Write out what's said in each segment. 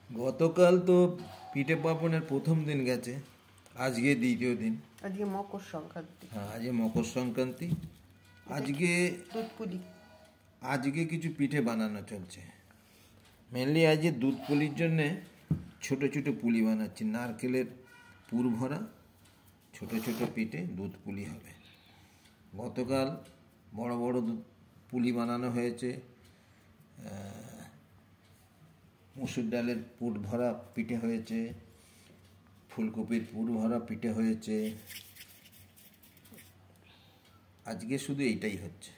গতকাল তো পিঠে পার্বণের প্রথম দিন গেছে, আজকে দ্বিতীয় দিন। আজকে মকর সংক্রান্তি। হ্যাঁ, আজকে মকর সংক্রান্তি। আজকে দুধ পুলি, আজকে কিছু পিঠে বানানো চলছে। মেনলি আজকে দুধ পুলির জন্যে ছোট ছোট পুলি বানাচ্ছি। নারকেলের পুর ভরা ছোট ছোট পিঠে দুধ পুলি হবে। গতকাল বড় বড় দুধ পুলি বানানো হয়েছে। মুসুর ডালের পুর ভরা পিঠে হয়েছে, ফুলকপির পুর ভরা পিঠে হয়েছে। আজকে শুধু এইটাই হচ্ছে।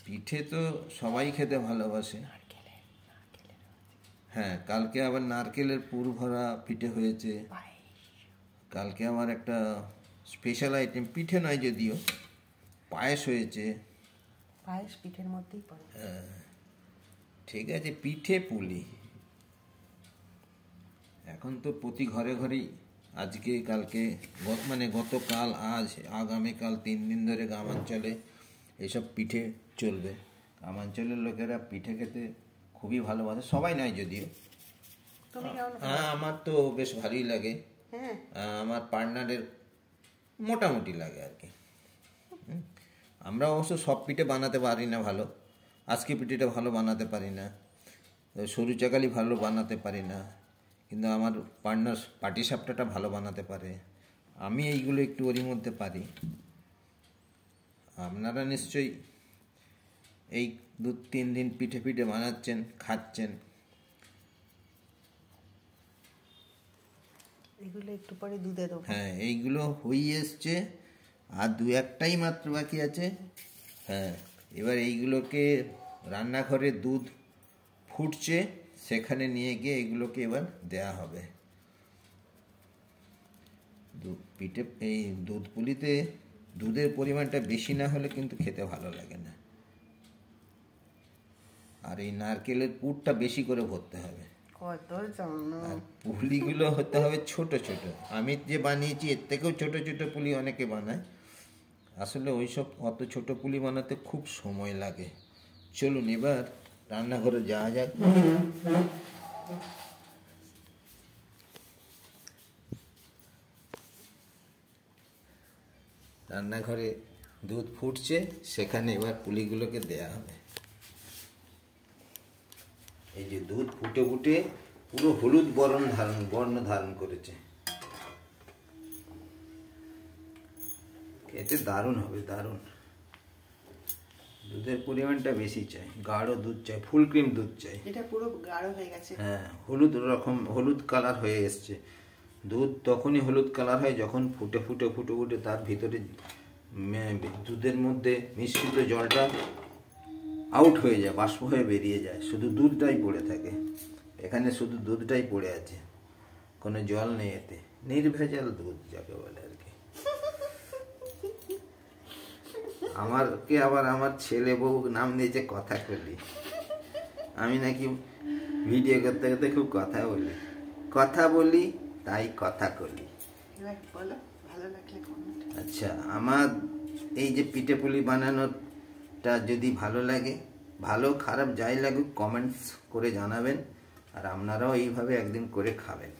পিঠে তো সবাই খেতে ভালোবাসে। হ্যাঁ, কালকে আবার নারকেলের পুর ভরা পিঠে হয়েছে। কালকে আমার একটা স্পেশাল আইটেম, পিঠে নয় যদিও, পায়েস হয়েছে। পায়েস পিঠের মধ্যেই পড়ে। হ্যাঁ, ঠিক আছে, পিঠে পুলি এখন তো প্রতি ঘরে ঘরেই আজকে কালকে মানে গতকাল আজ আগামীকাল 3 দিন ধরে গ্রামাঞ্চলে এইসব পিঠে চলবে। গ্রামাঞ্চলের লোকেরা পিঠে খেতে খুবই ভালোবাসে, সবাই নয় যদিও। হ্যাঁ, আমার তো বেশ ভালোই লাগে। আমার পার্টনারের মোটামুটি লাগে আর কি। আমরা অবশ্য সব পিঠে বানাতে পারি না ভালো। আজকে পিঠেটা ভালো বানাতে পারি না, সরু চাকালি ভালো বানাতে পারি না, কিন্তু আমার পার্টনার পাটিসাপটাটা ভালো বানাতে পারে। আমি এইগুলো একটু ওরই মধ্যে পারি। আপনারা নিশ্চয়ই এই 2-3 দিন পিঠে পিঠে বানাচ্ছেন, খাচ্ছেন। এগুলো একটু পরে দুধে দেবো। হ্যাঁ, এইগুলো হয়ে এসছে, আর 2-1টাই মাত্র বাকি আছে। হ্যাঁ, এবার এইগুলোকে রান্নাঘরে দুধ ফুটছে, সেখানে নিয়ে গিয়ে এগুলোকে এবার দেয়া হবে। পিঠে এই দুধ পুলিতে দুধের পরিমাণটা বেশি না হলে কিন্তু খেতে ভালো লাগে না। আর এই নারকেলের পুরটা বেশি করে ভরতে হবে। আর পুলিগুলো হতে হবে ছোট ছোট। আমি যে বানিয়েছি এর থেকেও ছোট ছোট পুলি অনেকে বানায়। আসলে ওইসব অত ছোট পুলি বানাতে খুব সময় লাগে। চলুন এবার রান্নাঘরে যাওয়া যাক। রান্নাঘরে দুধ ফুটছে, সেখানে এবার পুলিগুলোকে দেয়া হবে। এই যে দুধ ফুটে ফুটে পুরো হলুদ বর্ণ ধারণ করেছে। খেতে দারুণ হবে, দারুণ। দুধের পরিমাণটা বেশি চাই, গাঢ় দুধ চাই, ফুল ক্রিম দুধ চাই। এটা পুরো গাঢ় হয়ে গেছে। হ্যাঁ, হলুদ কালার হয়ে এসছে। দুধ তখনই হলুদ কালার হয় যখন ফুটে ফুটে ফুটে ফুটে তার ভিতরে দুধের মধ্যে মিশ্রিত জলটা আউট হয়ে যায়, বাষ্প হয়ে বেরিয়ে যায়, শুধু দুধটাই পড়ে থাকে। এখানে শুধু দুধটাই পড়ে আছে, কোনো জল নেই এতে। নির্ভেজাল দুধ যাকে বলে আর কি। আমারকে আবার আমার ছেলে বউ নাম দিয়েছে কথা কলি। আমি নাকি ভিডিও করতে করতে খুব কথা বলি তাই কথা কলি। আচ্ছা, আমার এই যে পিঠে পুলি বানানোটা যদি ভালো লাগে, ভালো খারাপ যাই লাগুক, কমেন্টস করে জানাবেন। আর আপনারাও এইভাবে একদিন করে খাবেন।